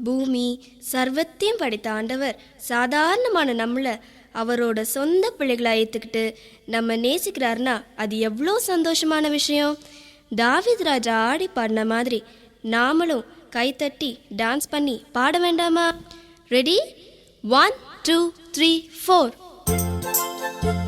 பூமி சர்வத்தையும் படைத்த ஆண்டவர் சாதாரணமான நம்மளை அவரோட சொந்த பிள்ளைகளை ஏற்றுக்கிட்டு நம்ம நேசிக்கிறாருன்னா அது எவ்வளோ சந்தோஷமான விஷயம். தாவீது ராஜா ஆடி பாடின மாதிரி நாமளும் கைத்தட்டி டான்ஸ் பண்ணி பாட வேண்டாமா? ரெடி? 1 2 3 4.